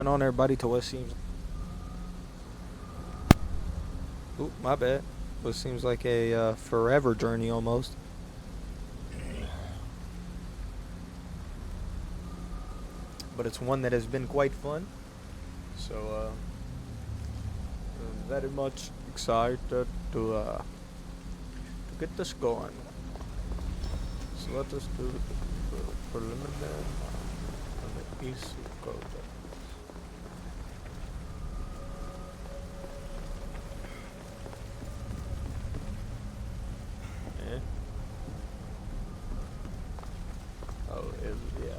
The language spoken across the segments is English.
On everybody to what seems. Oop, my bad. What seems like a forever journey almost. But it's one that has been quite fun. So, very much excited to get this going. So let us do the preliminary on the East Coast. Yeah. Oh, yeah.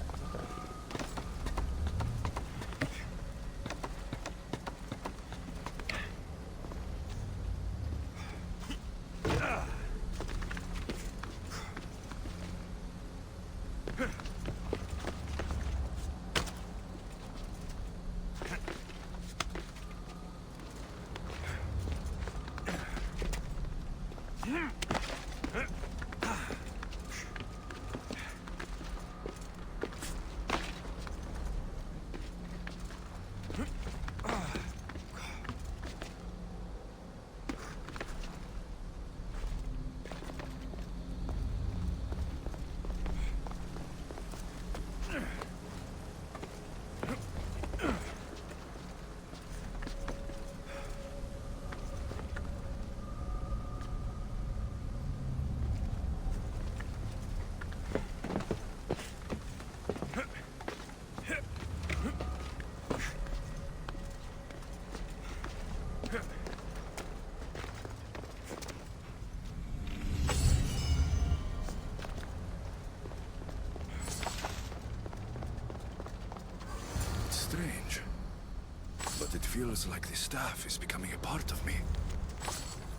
Okay. It's strange, but it feels like the staff is becoming a part of me.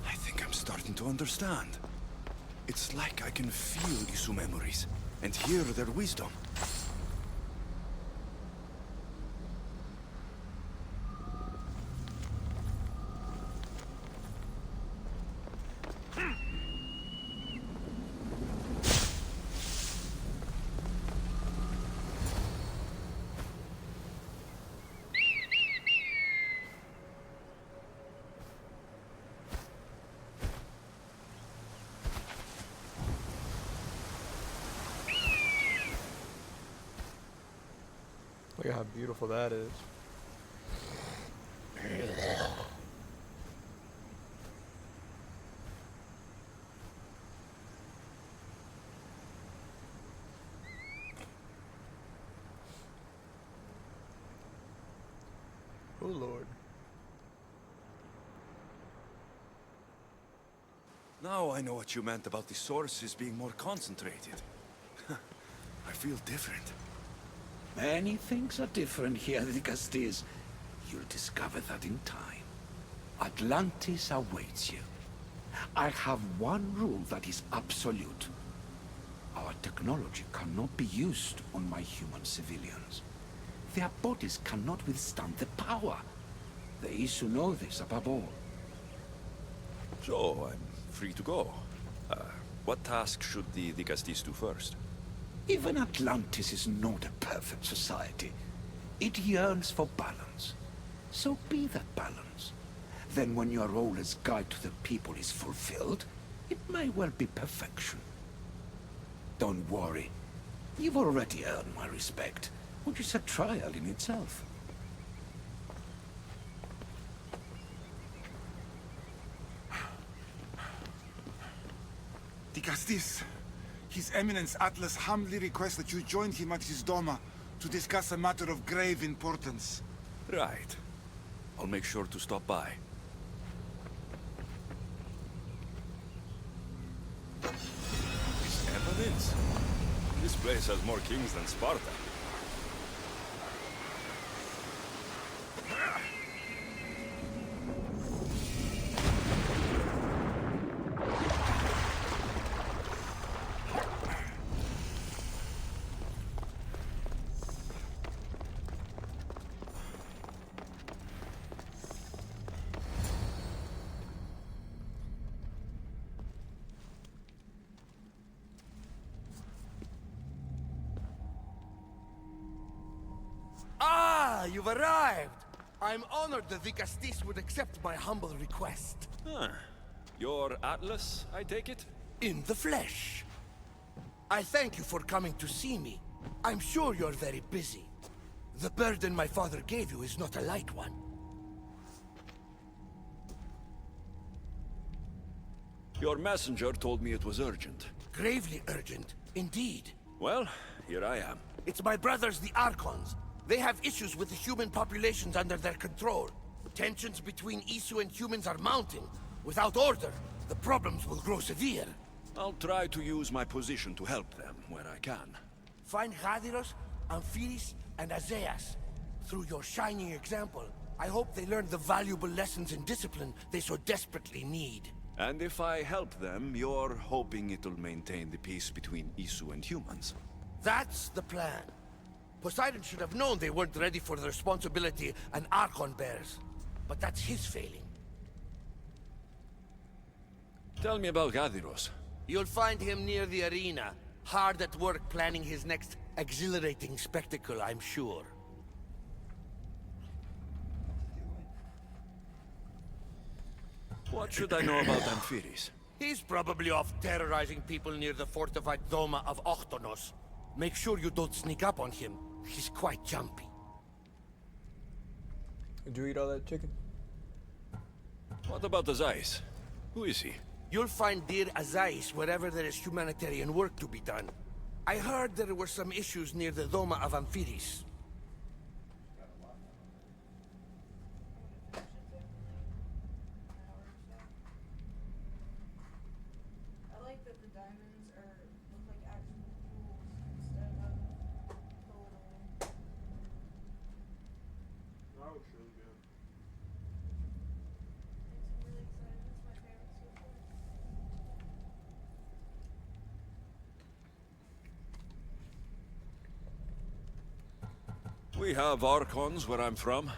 I think I'm starting to understand. It's like I can feel Isu memories and hear their wisdom. Look at how beautiful that is. Oh Lord. Now I know what you meant about the sources being more concentrated. I feel different. Many things are different here, Alexios. You'll discover that in time. Atlantis awaits you. I have one rule that is absolute. Our technology cannot be used on my human civilians. Their bodies cannot withstand the power. The Isu know this above all. So, I'm free to go. What task should the Dicastis do first? Even Atlantis is not a perfect society. It yearns for balance. So be that balance. Then when your role as guide to the people is fulfilled, it may well be perfection. Don't worry. You've already earned my respect, which is a trial in itself. Dicastis, His Eminence Atlas humbly requests that you join him at his Doma to discuss a matter of grave importance. Right. I'll make sure to stop by. This evidence? This place has more kings than Sparta. You've arrived! I'm honored the Vicastis would accept my humble request. Huh. You're Atlas, I take it? In the flesh. I thank you for coming to see me. I'm sure you're very busy. The burden my father gave you is not a light one. Your messenger told me it was urgent. Gravely urgent, indeed. Well, here I am. It's my brothers, the Archons. They have issues with the human populations under their control. Tensions between Isu and humans are mounting. Without order, the problems will grow severe. I'll try to use my position to help them where I can. Find Gadiros, Amphiris, and Azeas. Through your shining example, I hope they learn the valuable lessons in discipline they so desperately need. And if I help them, you're hoping it'll maintain the peace between Isu and humans. That's the plan. Poseidon should have known they weren't ready for the responsibility an Archon bears. But that's his failing. Tell me about Gadiros. You'll find him near the arena, hard at work planning his next exhilarating spectacle, I'm sure. What should I know about Amphiris? He's probably off terrorizing people near the fortified Doma of Ochtonos. Make sure you don't sneak up on him. He's quite jumpy. Did you eat all that chicken? What about Azais? Who is he? You'll find dear Azais wherever there is humanitarian work to be done. I heard there were some issues near the Doma of Amphiris. I like that the diamonds look like actual jewels instead of the little. That was really good. Makes me really excited. That's my favorite so far. We have Archons where I'm from.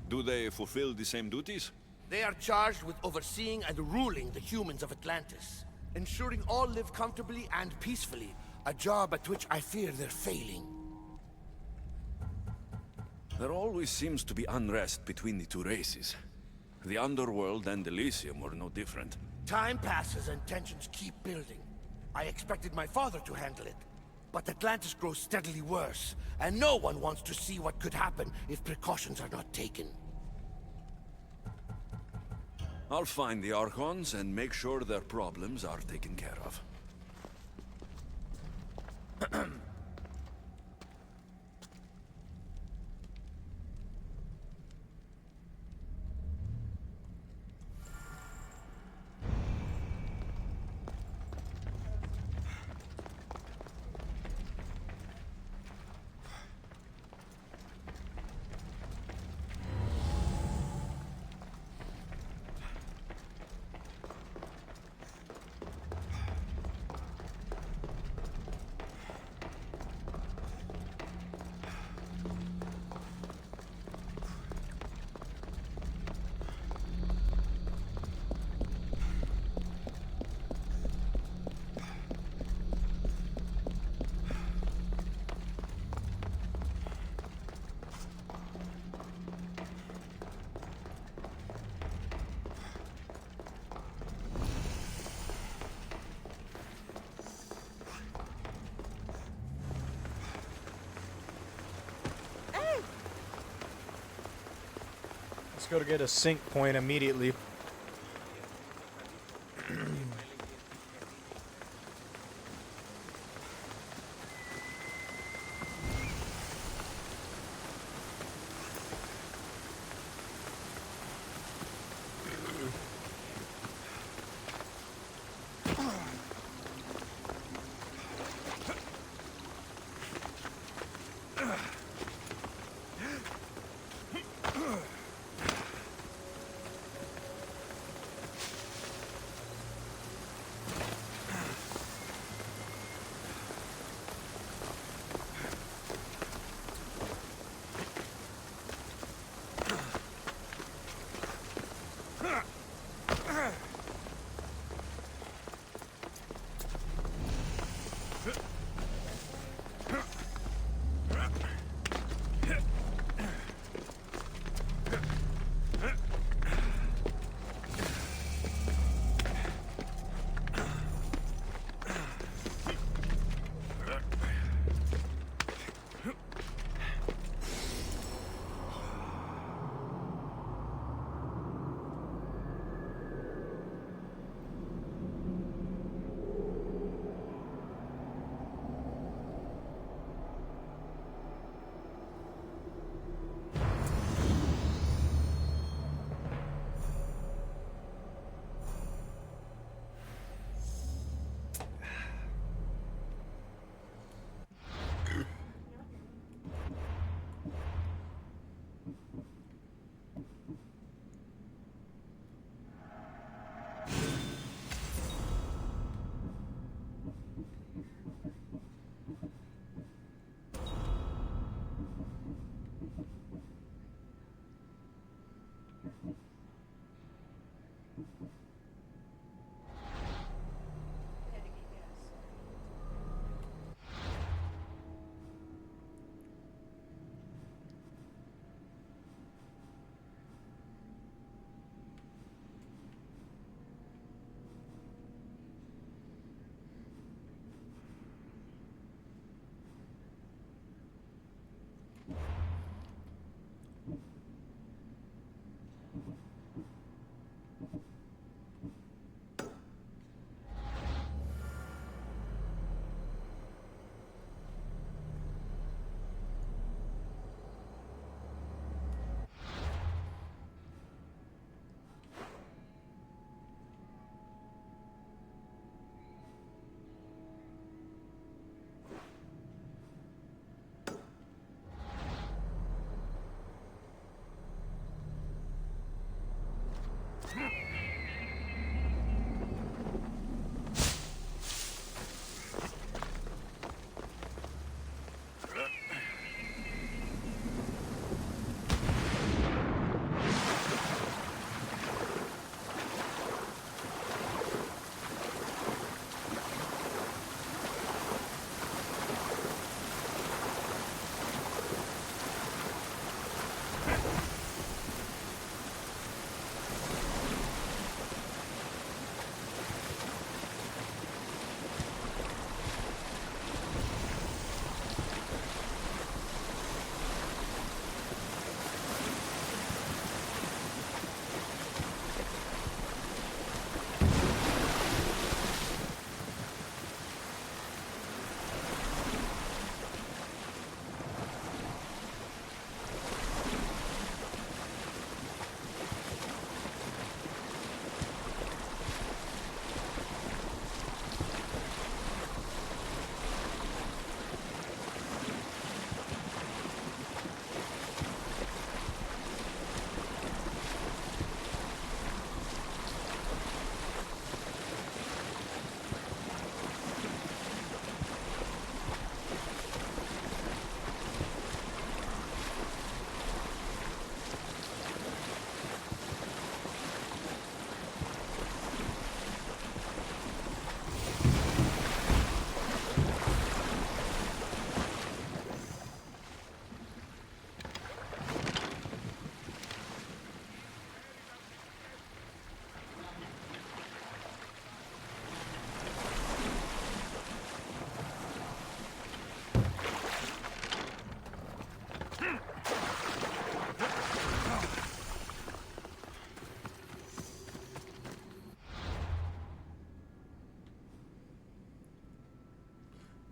Do they fulfill the same duties? They are charged with overseeing and ruling the humans of Atlantis, ensuring all live comfortably and peacefully, a job at which I fear they're failing. There always seems to be unrest between the two races. The Underworld and Elysium were no different. Time passes and tensions keep building. I expected my father to handle it, but Atlantis grows steadily worse, and no one wants to see what could happen if precautions are not taken. I'll find the Archons and make sure their problems are taken care of. Let's go to get a sync point immediately. We had to get gas.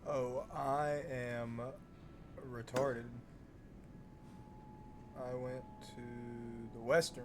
Oh, I am retarded. I went to the western.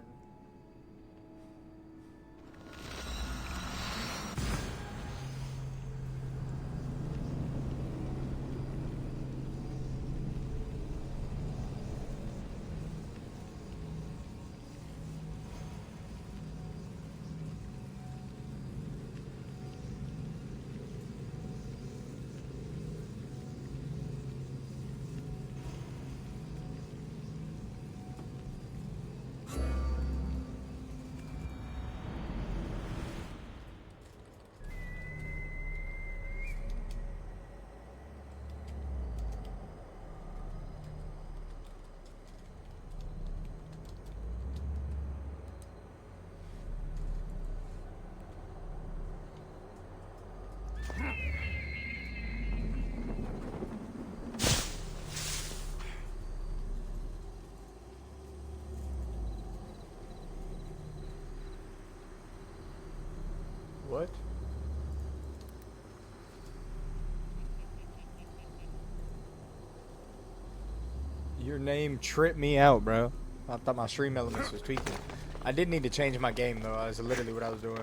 What? Your name tripped me out, bro. I thought my stream elements was tweaking. I did need to change my game though. That's literally what I was doing.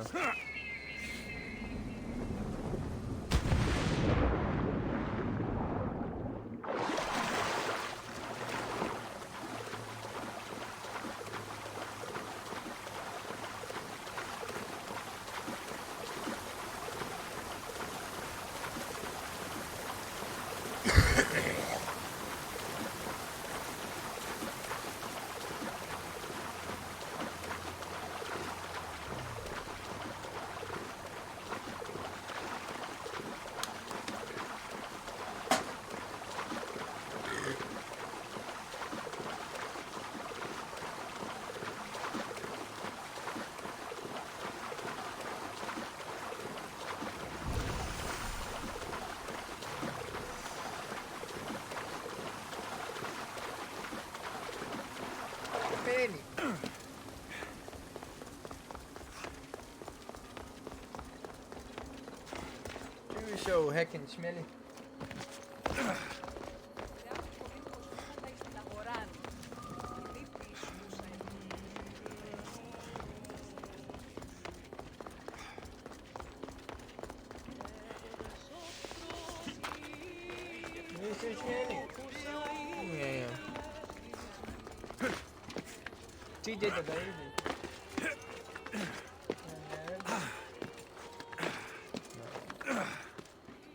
smelly. You're so heckin' smelly. You're so smelly. Yeah. TJ the baby.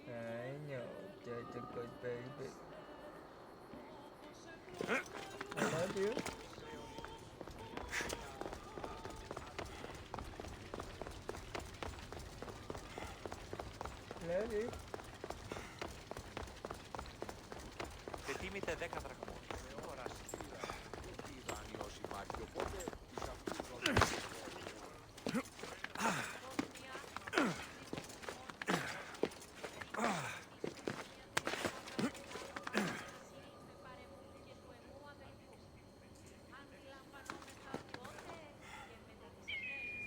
I know, that's a good baby. I love you. Love you. Και τίμηται 10 δραχμών.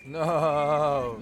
No.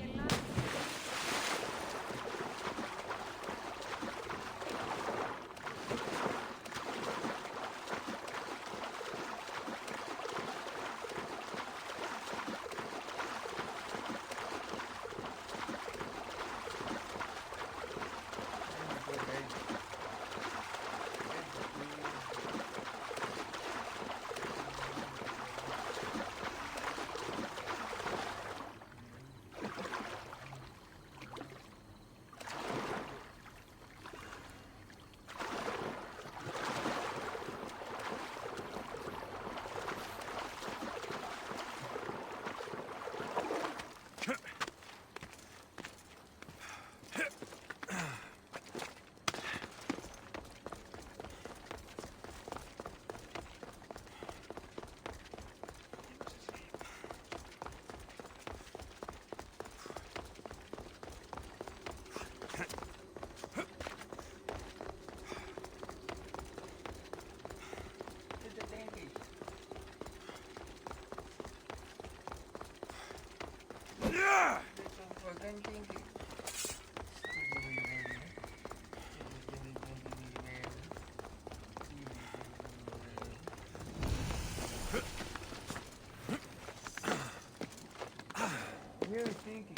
You're stinky.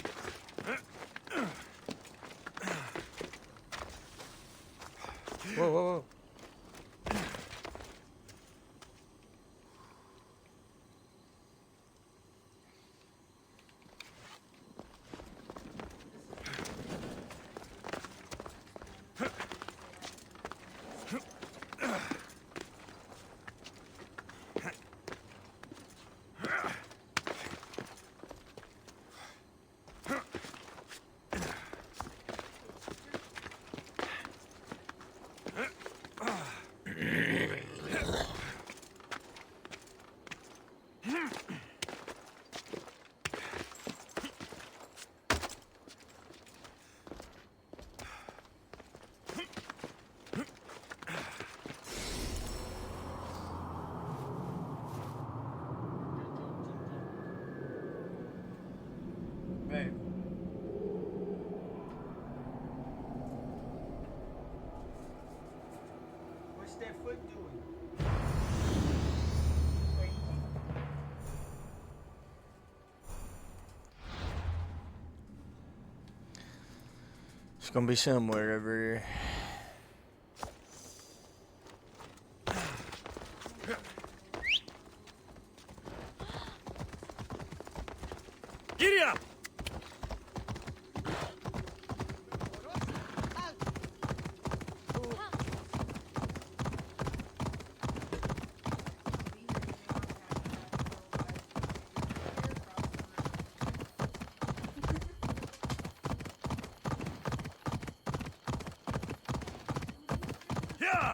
Whoa, whoa, whoa. Babe. What's that foot doing? It's gonna be somewhere over here. Giddy up! Yeah!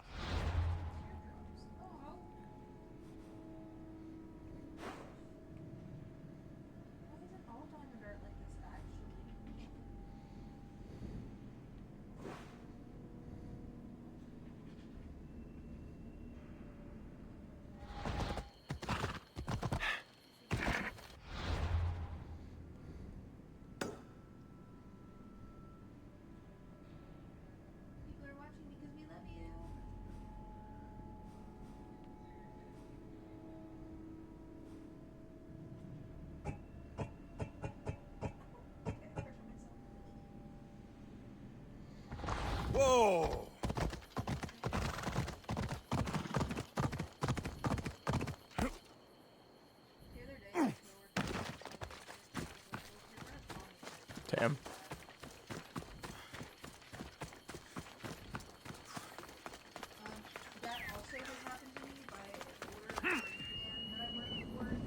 Why isn't all diamond Damn. That also has happened to me by an older man that I worked for, and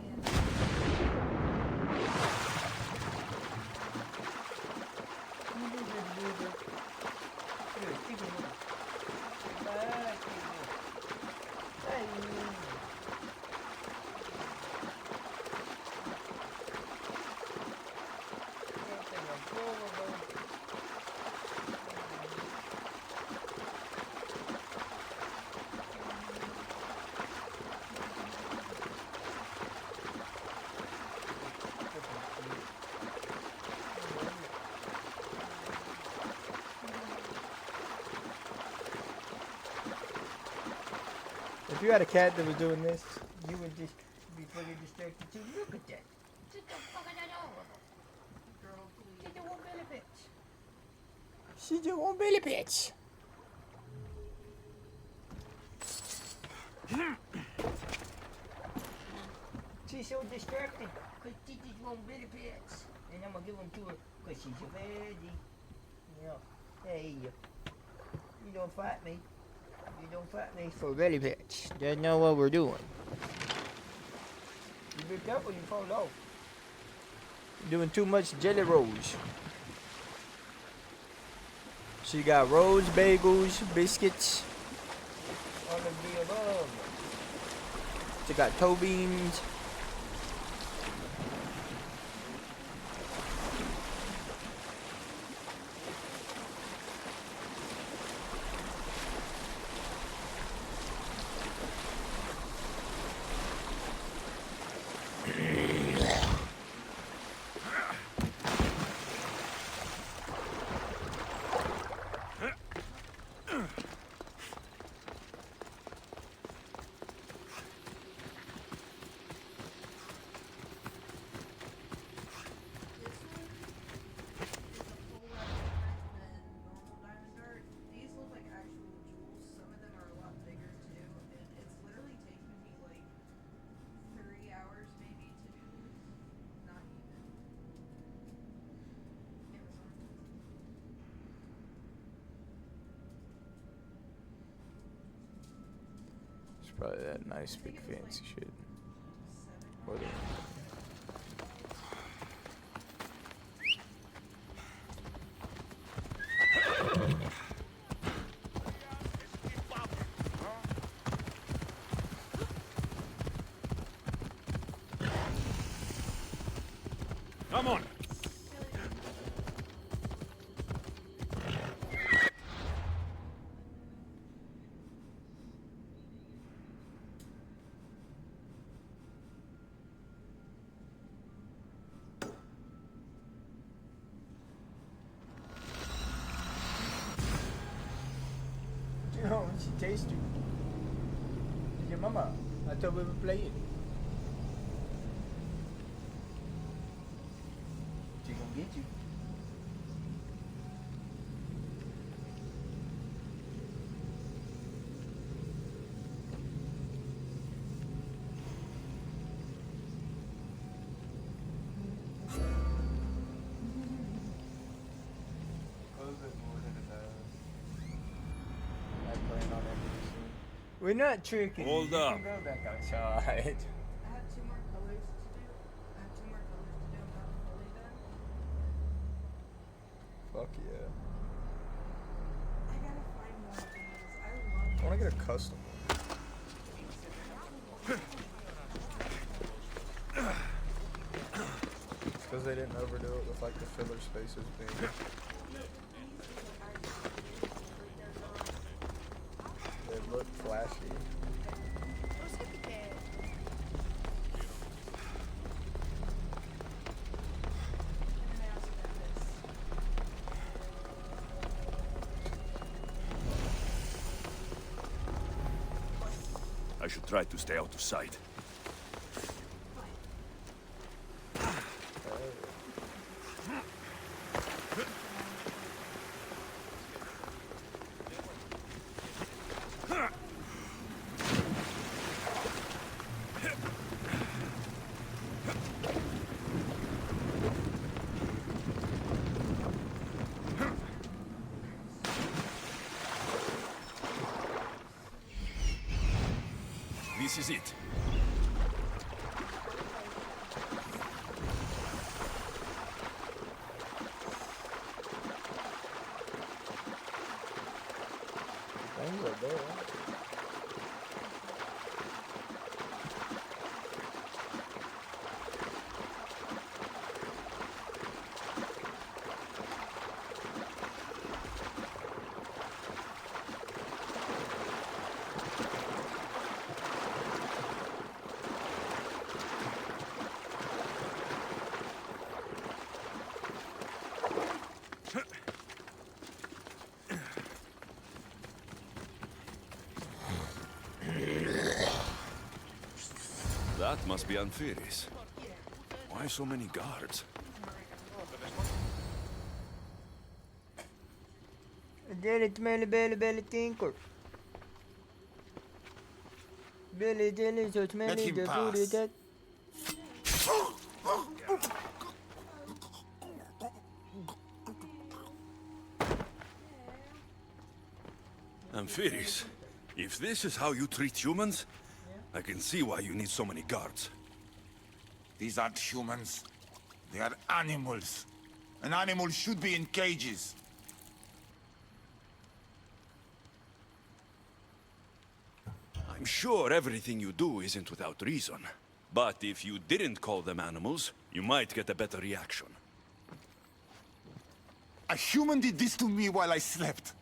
If you had a cat that was doing this, you would just be fucking distracted too. Look at that. Just the fucking adorable. girl, please. She just want Billy Bitch. She just want Billy Bitch. She's so distracted because she just want Billy Bitch. And I'm going to give them to her because she's a lady. You know, hey, you don't fight me. You don't fight me for Billy Bitch. Just know what we're doing. You be careful, you fall off. You're doing too much jelly rolls. She got rolls, bagels, biscuits. All of the above. She got toe beans. Probably that nice big fancy shit. Or the Come on. You know, she tastes you. It's your mama. I thought we would play it. She gonna get you. We're not tricking. Hold you. up. You can go back outside. I have 2 more colors to do. I have 2 more colors to do. I'm not fully done. fuck yeah. I gotta find more of these. I love I wanna get a custom one. It's because they didn't overdo it with like the filler spaces being. They look flashy. I should try to stay out of sight. This is it. Things are there. That must be Anfiris. Why so many guards? Deli belly tinker. Belly deli so Let him the pass. booty that. Anfiris, if this is how you treat humans, I can see why you need so many guards. These aren't humans. They are animals. An animal should be in cages. I'm sure everything you do isn't without reason. But if you didn't call them animals, you might get a better reaction. A human did this to me while I slept.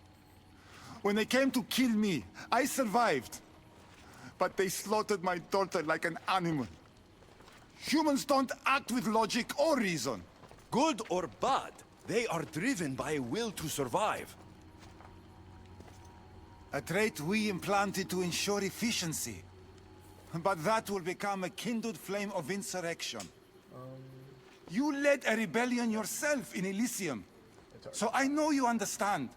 When they came to kill me, I survived. But they slaughtered my daughter like an animal. Humans don't act with logic or reason. Good or bad, they are driven by a will to survive. A trait we implanted to ensure efficiency. But that will become a kindled flame of insurrection. You led a rebellion yourself in Elysium. So I know you understand.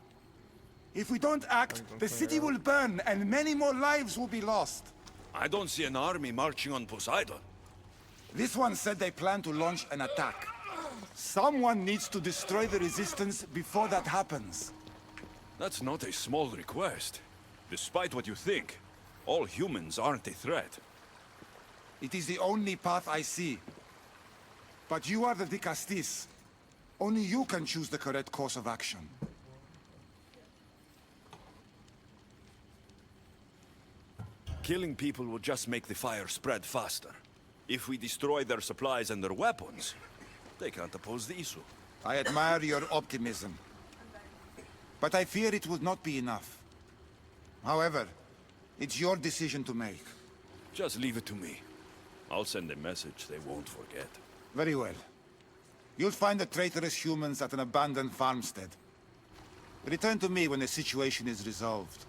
If we don't act, the city will burn and many more lives will be lost. I don't see an army marching on Poseidon. This one said they plan to launch an attack. Someone needs to destroy the resistance before that happens. That's not a small request. Despite what you think, all humans aren't a threat. It is the only path I see. But you are the Dicastis. Only you can choose the correct course of action. Killing people will just make the fire spread faster. If we destroy their supplies and their weapons, they can't oppose the issue. I admire your optimism. But I fear it will not be enough. However, it's your decision to make. Just leave it to me. I'll send a message they won't forget. Very well. You'll find the traitorous humans at an abandoned farmstead. Return to me when the situation is resolved.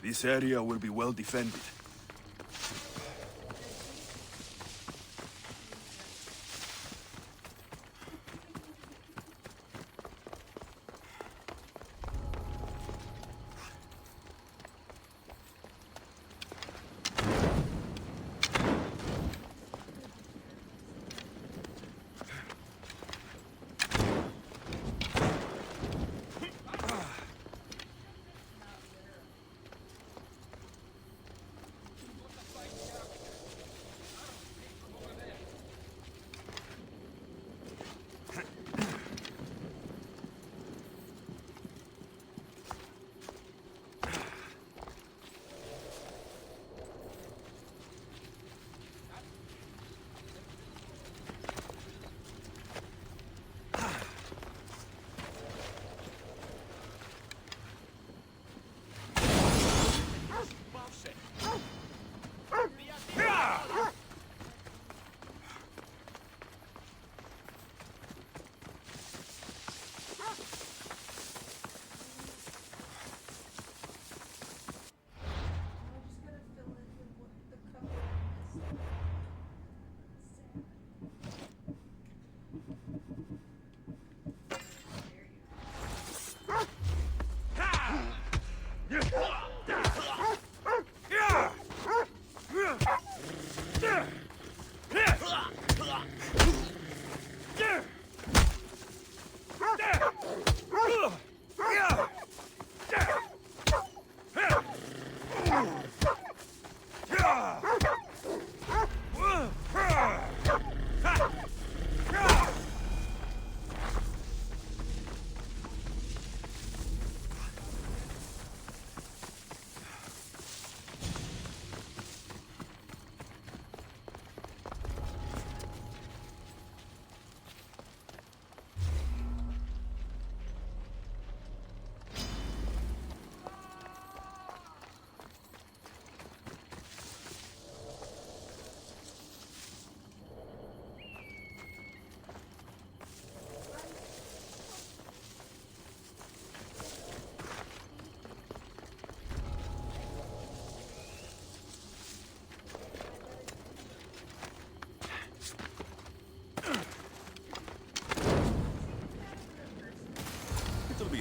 This area will be well defended.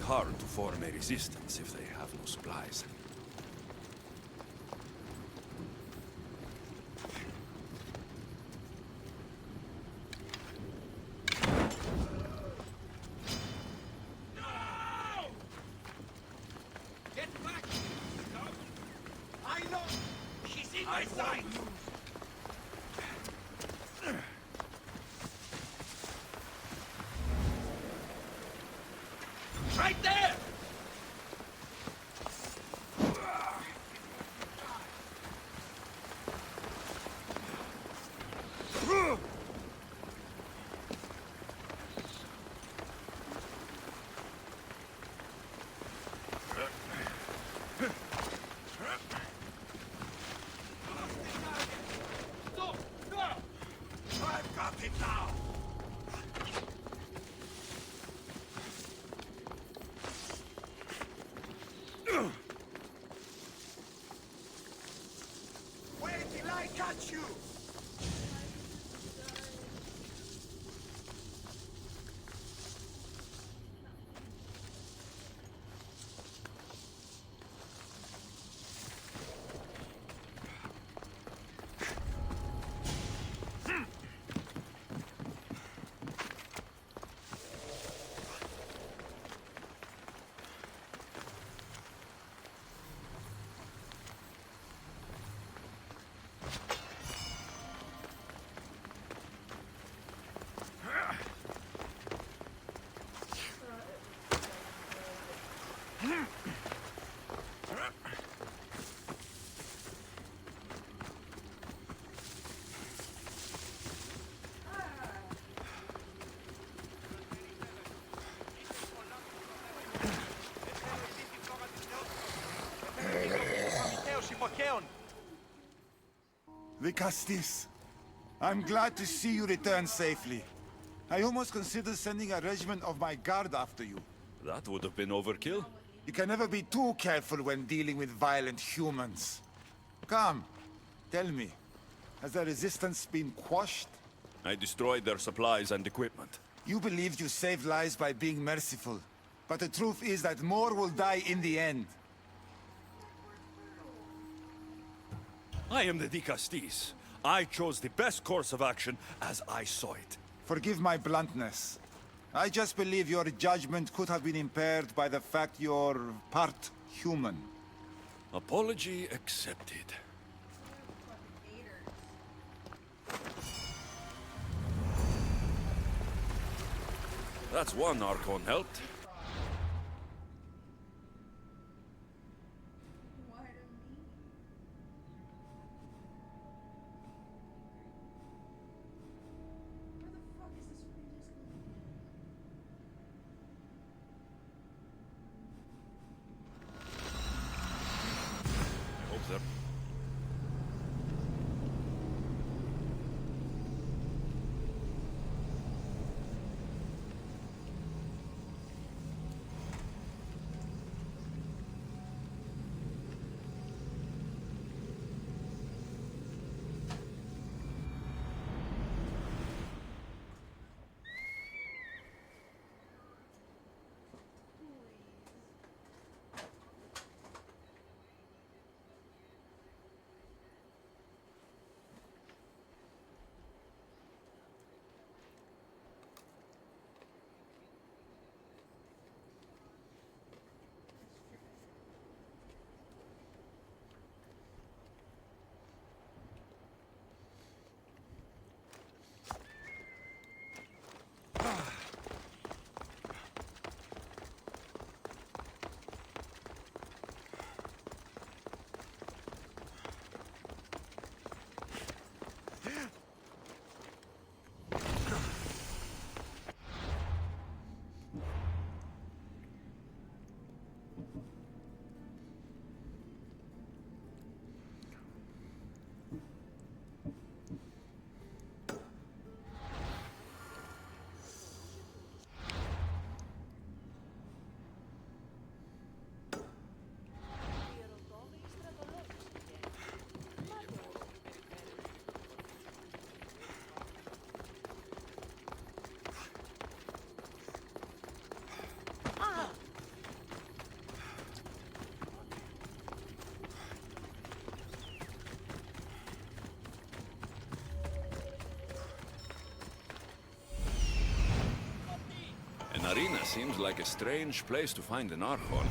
hard to form a resistance if they have no supplies. Get back! I know! She's in my sight! Right there! Stop! No! I've got it now! Wait till I catch you! Vicastis, I'm glad to see you return safely. I almost considered sending a regiment of my guard after you. That would have been overkill. You can never be too careful when dealing with violent humans. Come, tell me, has the resistance been quashed? I destroyed their supplies and equipment. You believed you saved lives by being merciful, but the truth is that more will die in the end. I am the Dicastis. I chose the best course of action as I saw it. Forgive my bluntness. I just believe your judgment could have been impaired by the fact you're part human. Apology accepted. That's one Archon helped. Why to me? Where the fuck is this free disc? I hope they're... Arena seems like a strange place to find an Archon.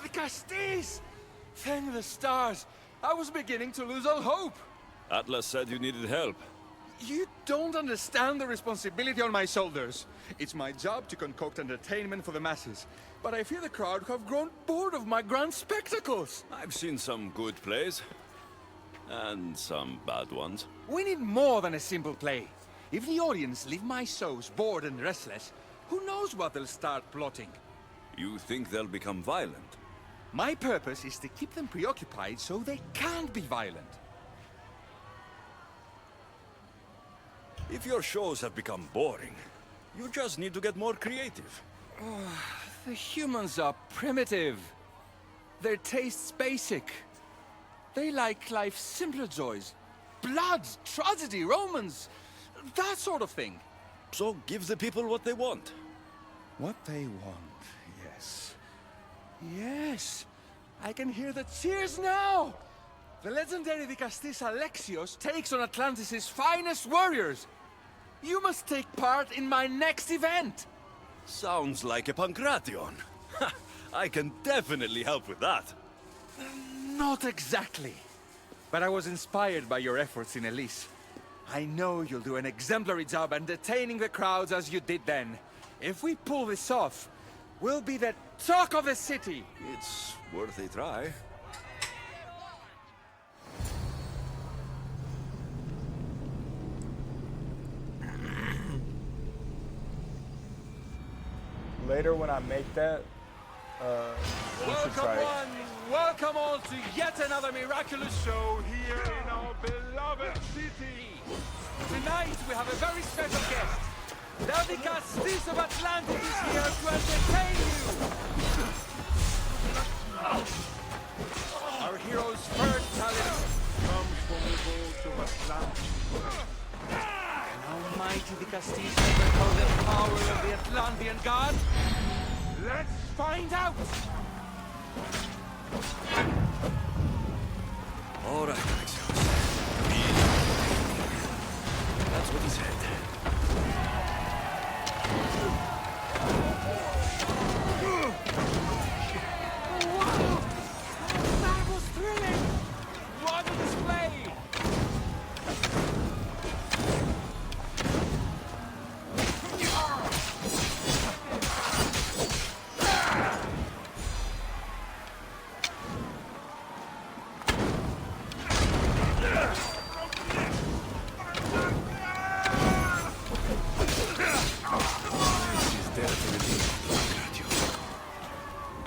The Castis! Thank the stars! I was beginning to lose all hope! Atlas said you needed help. You don't understand the responsibility on my shoulders. It's my job to concoct entertainment for the masses. But I fear the crowd have grown bored of my grand spectacles. I've seen some good plays. And some bad ones. We need more than a simple play. If the audience leave my shows bored and restless, who knows what they'll start plotting? You think they'll become violent? My purpose is to keep them preoccupied so they can't be violent. If your shows have become boring, you just need to get more creative. The humans are primitive. Their tastes basic. They like life's simpler joys. Blood, tragedy, romance, that sort of thing. So give the people what they want. What they want, yes. Yes, I can hear the cheers now! The legendary Vicastis Alexios takes on Atlantis' finest warriors. You must take part in my next event! Sounds like a Pancration. Ha! I can definitely help with that. Not exactly. But I was inspired by your efforts in Elise. I know you'll do an exemplary job entertaining the crowds as you did then. If we pull this off, we'll be the talk of the city! It's worth a try. Later when I make that, you should try it. Welcome all to yet another miraculous show here in our beloved city. Tonight we have a very special guest. The Vicastis of Atlantis is here to entertain you. Our hero's first challenge comes from the vaults of Atlantis. Can almighty Vicastis overcome the power of the Atlantean god? Let's find out! All right, Alexios. That's what he said. Wow! That was thrilling! What a display!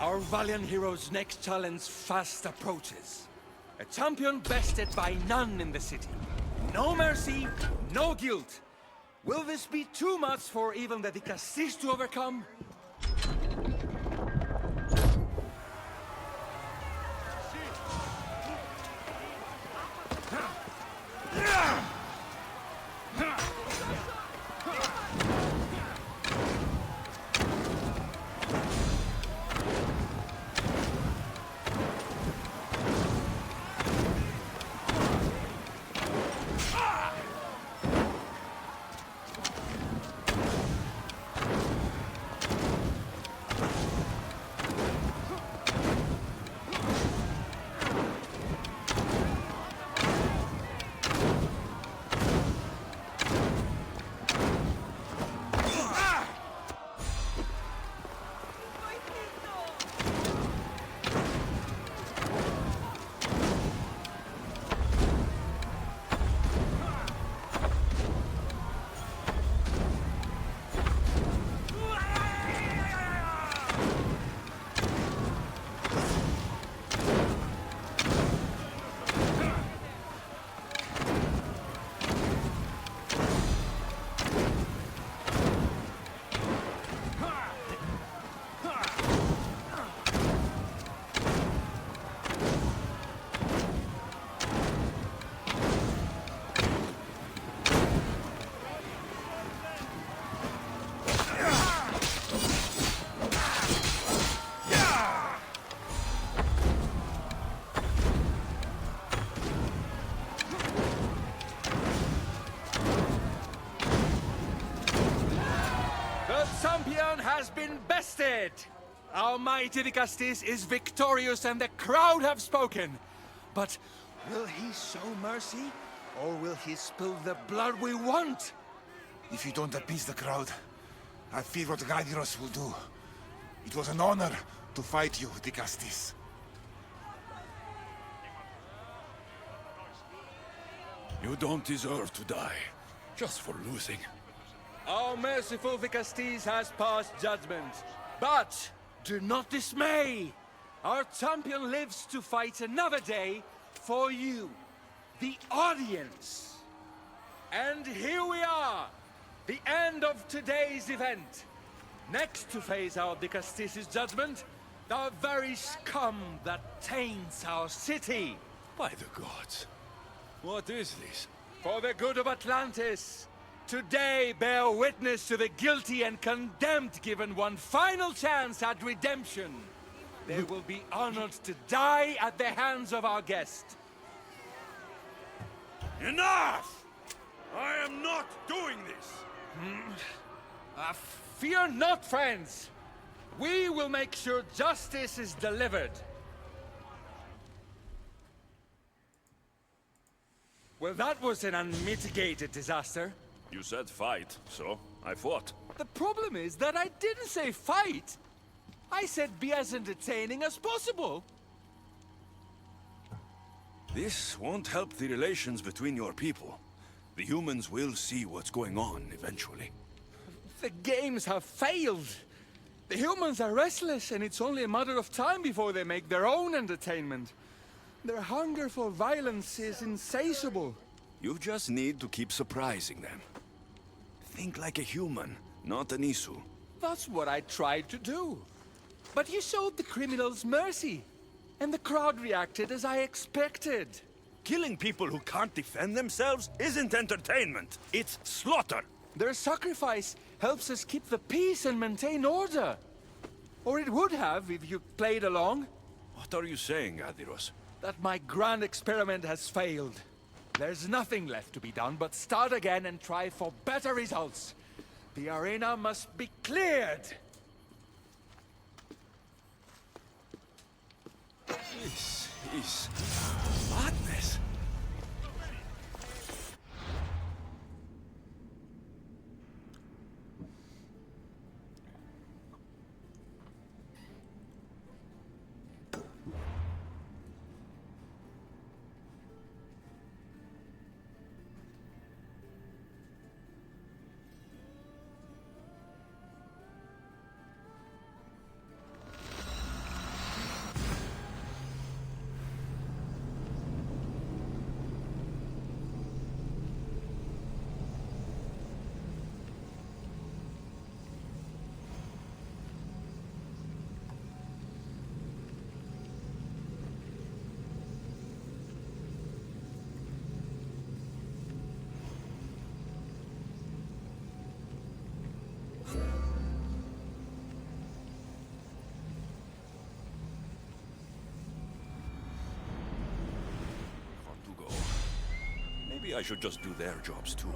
Our valiant hero's next challenge fast approaches. A champion bested by none in the city. No mercy, no guilt. Will this be too much for even the Vicastis to overcome? been bested! Our mighty Dicastis is victorious and the crowd have spoken. But will he show mercy? Or will he spill the blood we want? If you don't appease the crowd, I fear what Gaidiros will do. It was an honor to fight you, Dicastis. You don't deserve to die, just for losing. Our merciful Dicastis has passed judgment. But do not dismay! Our champion lives to fight another day for you, the audience. And here we are, the end of today's event. Next to face our Dicastis' judgment, the very scum that taints our city. By the gods. What is this? For the good of Atlantis, today bear witness to the guilty and condemned given one final chance at redemption. They will be honored to die at the hands of our guest. Enough! I am not doing this! Fear not, friends. We will make sure justice is delivered. Well, that was an unmitigated disaster. You said fight, so I fought. The problem is that I didn't say fight. I said be as entertaining as possible. This won't help the relations between your people. The humans will see what's going on eventually. The games have failed. The humans are restless, and it's only a matter of time before they make their own entertainment. Their hunger for violence is insatiable. You just need to keep surprising them. Think like a human, not an Isu. That's what I tried to do. But you showed the criminals mercy, and the crowd reacted as I expected. Killing people who can't defend themselves isn't entertainment. It's slaughter. Their sacrifice helps us keep the peace and maintain order. Or it would have if you played along. What are you saying, Adiros? That my grand experiment has failed. There's nothing left to be done but start again and try for better results. The arena must be cleared. This is madness. Maybe I should just do their jobs too.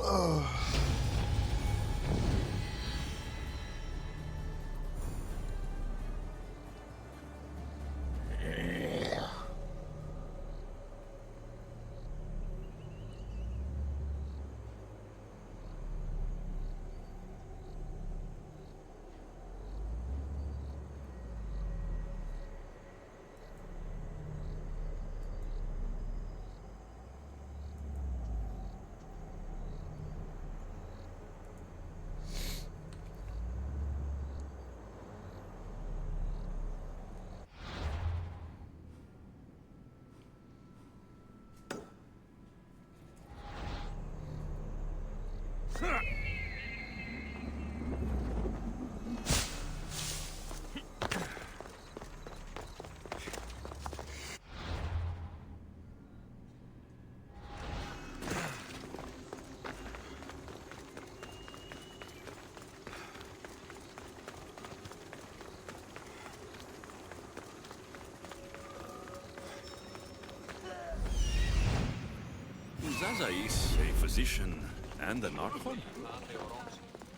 Zazais, a physician and an archon?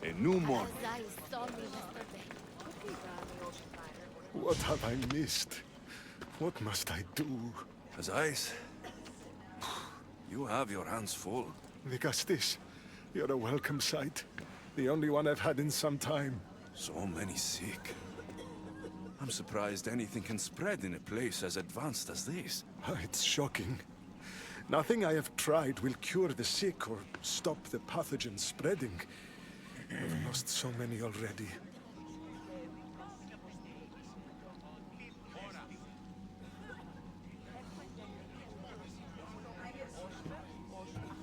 A new morning. Isaiah saw me yesterday. What have I missed? What must I do? As eyes? You have your hands full. Vicastis, you're a welcome sight. The only one I've had in some time. So many sick. I'm surprised anything can spread in a place as advanced as this. It's shocking. Nothing I have tried will cure the sick or stop the pathogen spreading. I've lost so many already.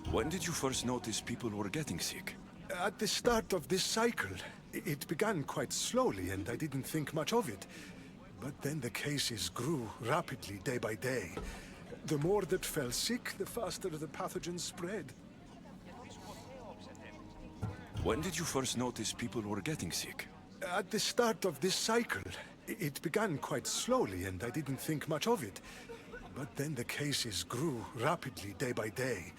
When did you first notice people were getting sick? At the start of this cycle. It began quite slowly, and I didn't think much of it. But then the cases grew rapidly day by day. The more that fell sick, the faster the pathogen spread. When did you first notice people were getting sick? At the start of this cycle. It began quite slowly, and I didn't think much of it. But then the cases grew rapidly day by day.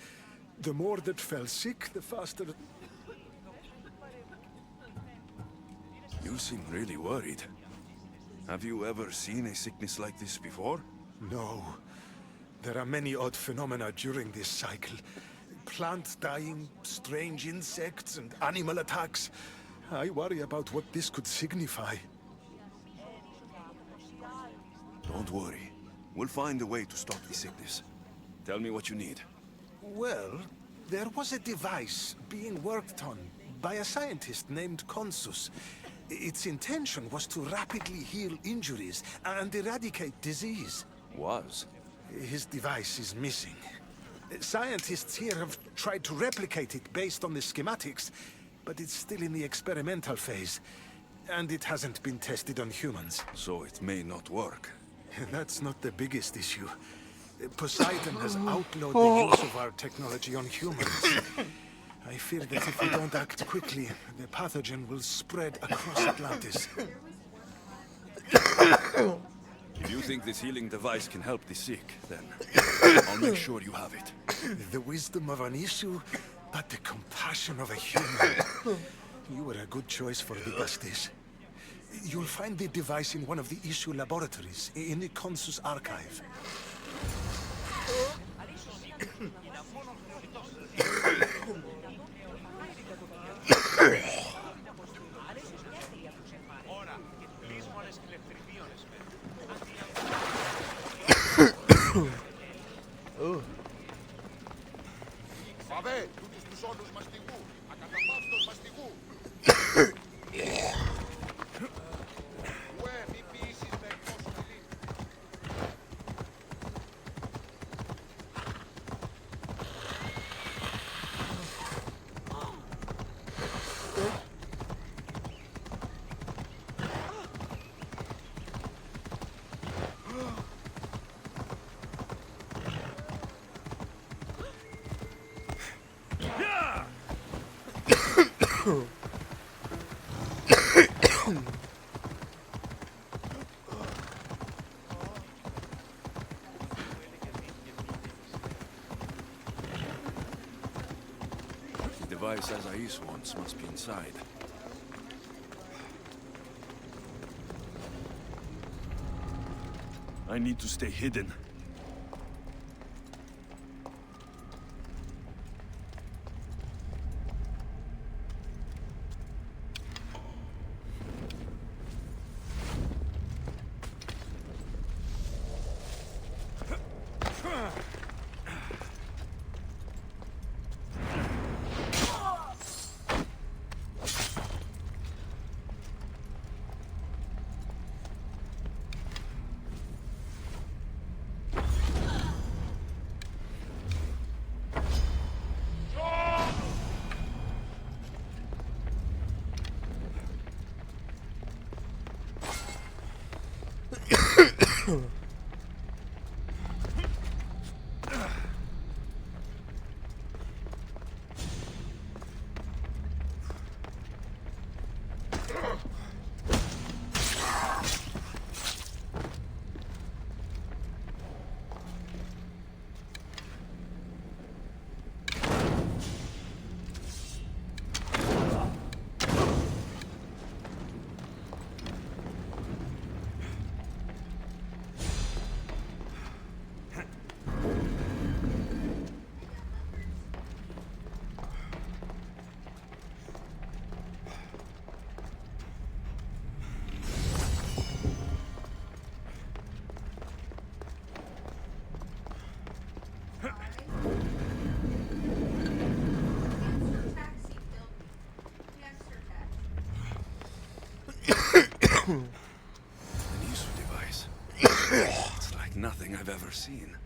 The more that fell sick, the faster... You seem really worried. Have you ever seen a sickness like this before? No. There are many odd phenomena during this cycle. Plants dying, strange insects, and animal attacks. I worry about what this could signify. Don't worry. We'll find a way to stop the sickness. Tell me what you need. Well, there was a device being worked on by a scientist named Consus. Its intention was to rapidly heal injuries and eradicate disease. Was? His device is missing. Scientists here have tried to replicate it based on the schematics, but it's still in the experimental phase. And it hasn't been tested on humans. So it may not work. That's not the biggest issue. Poseidon has outlawed the use of our technology on humans. I fear that if we don't act quickly, the pathogen will spread across Atlantis. If you think this healing device can help the sick, then I'll make sure you have it. The wisdom of an issue, but the compassion of a human. You were a good choice for Vicastis. You'll find the device in one of the issue laboratories, in the Consus archive. The device as Ais wants must be inside. I need to stay hidden. An Isu device. It's like nothing I've ever seen.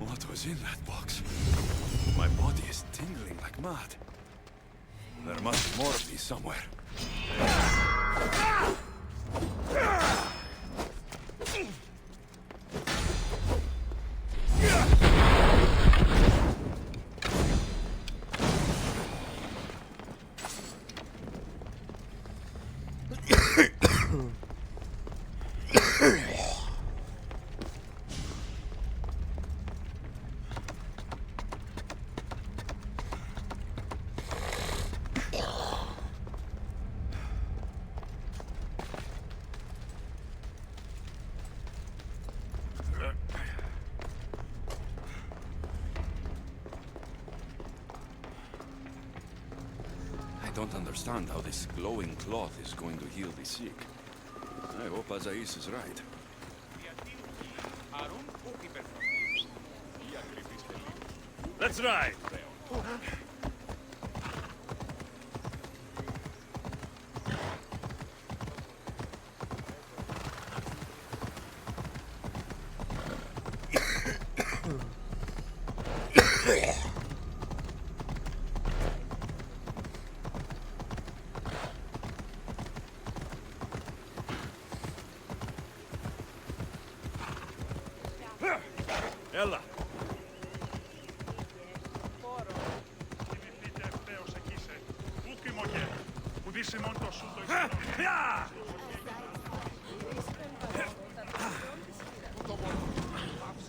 What was in that box? My body is tingling like mad. There must be more of these somewhere. I don't understand how this glowing cloth is going to heal the sick. I hope Azais is right. Let's ride! Ella!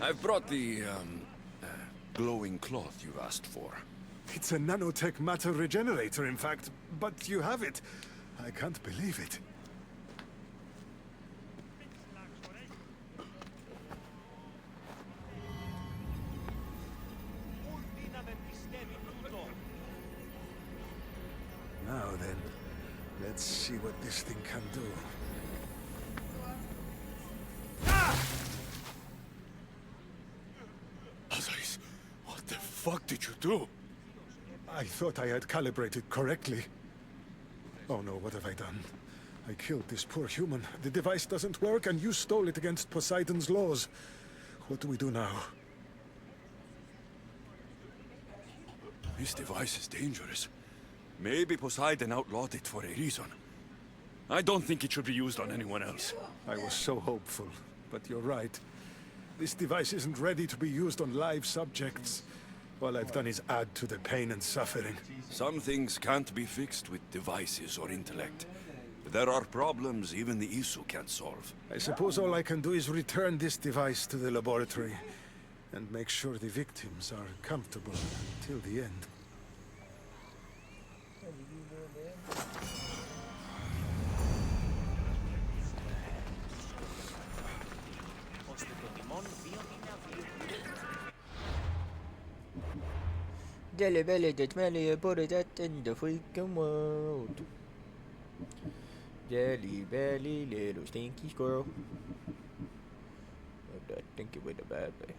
I've brought the, glowing cloth you asked for. It's a nanotech matter regenerator, in fact. But you have it. I can't believe it. Now then, let's see what this thing can do. Azais, what the fuck did you do? I thought I had calibrated correctly. Oh no, what have I done? I killed this poor human. The device doesn't work, and you stole it against Poseidon's laws. What do we do now? This device is dangerous. Maybe Poseidon outlawed it for a reason. I don't think it should be used on anyone else. I was so hopeful, but you're right. This device isn't ready to be used on live subjects. All I've done is add to the pain and suffering. Some things can't be fixed with devices or intellect. There are problems even the Isu can't solve. I suppose all I can do is return this device to the laboratory and make sure the victims are comfortable until the end. Delle belle that smelly body that in the freaking world. Jelly belly little stinky squirrel. Oh, that stinky with the bad boy.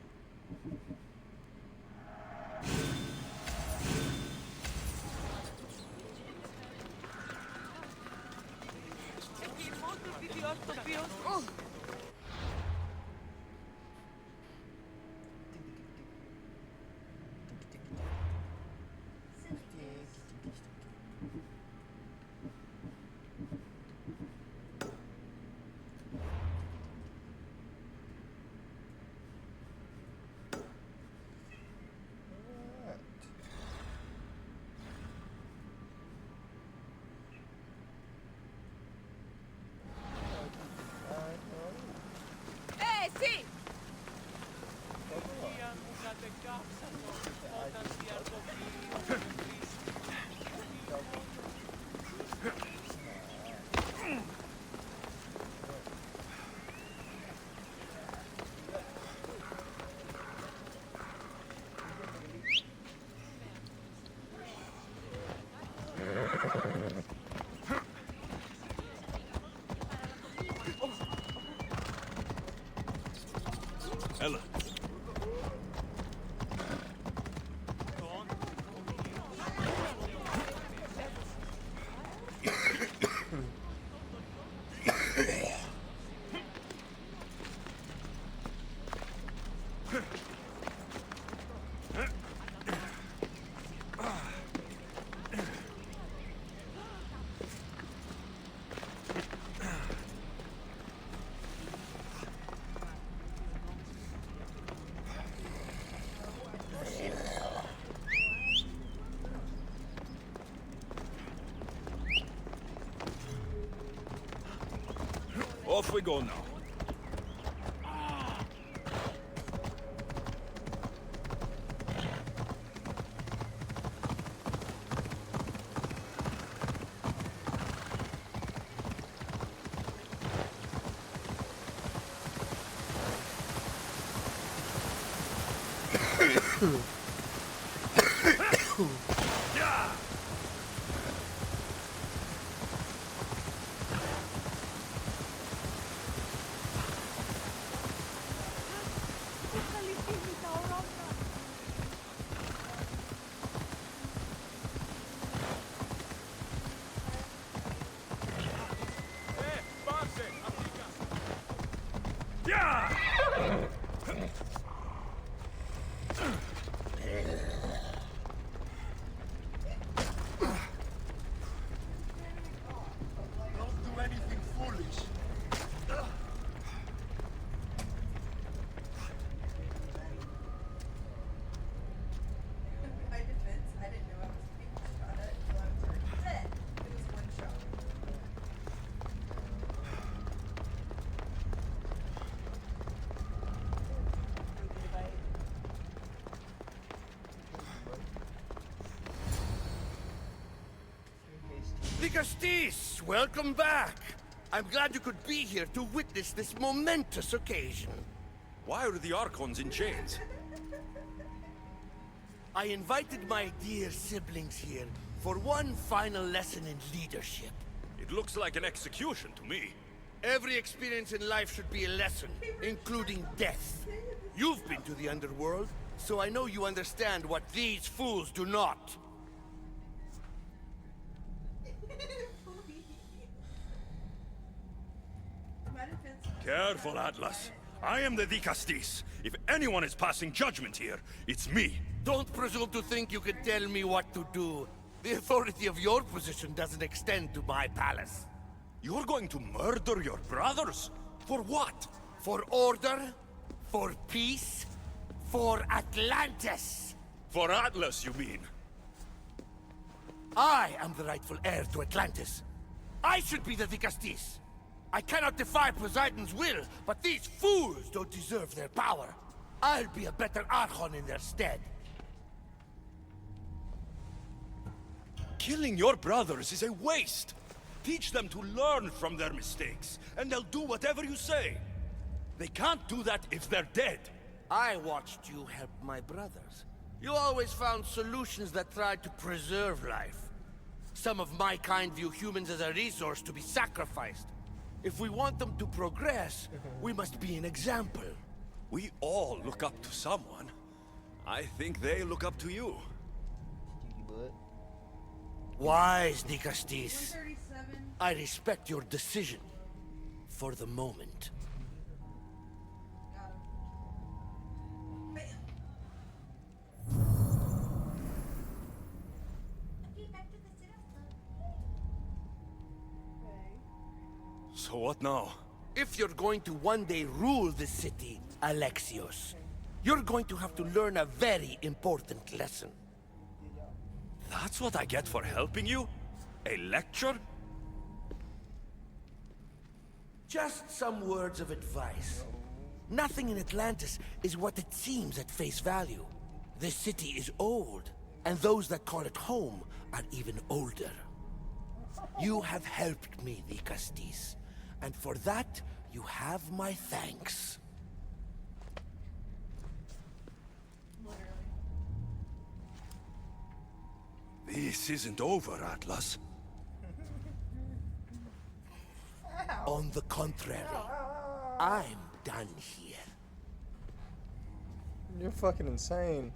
Ella. Off we go now. My defense, I didn't know I was being shot at until I was already dead. It was one shot. Nicastis, welcome back. I'm glad you could be here to witness this momentous occasion. Why are the Archons in chains? I invited my dear siblings here for one final lesson in leadership. It looks like an execution to me. Every experience in life should be a lesson, including death. You've been to the underworld, so I know you understand what these fools do not. My defense. Careful, Atlas. I am the Dicastis. If anyone is passing judgment here, it's me. Don't presume to think you can tell me what to do. The authority of your position doesn't extend to my palace. You're going to murder your brothers? For what? For order, for peace, for Atlantis. For Atlas, you mean? I am the rightful heir to Atlantis. I should be the Dicastis. I cannot defy Poseidon's will, but these fools don't deserve their power. I'll be a better Archon in their stead. Killing your brothers is a waste. Teach them to learn from their mistakes, and they'll do whatever you say. They can't do that if they're dead. I watched you help my brothers. You always found solutions that tried to preserve life. Some of my kind view humans as a resource to be sacrificed. If we want them to progress, we must be an example. We all look up to someone. I think they look up to you. Wise, Nicastis. 137. I respect your decision. For the moment. Got him. Bam. Okay, back to the sit-up club. Okay. So what now? If you're going to one day rule the city, Alexios, you're going to have to learn a very important lesson. That's what I get for helping you? A lecture? Just some words of advice. Nothing in Atlantis is what it seems at face value. This city is old, and those that call it home are even older. You have helped me, Nicastis, and for that, you have my thanks. This isn't over, Atlas. On the contrary, I'm done here. You're fucking insane.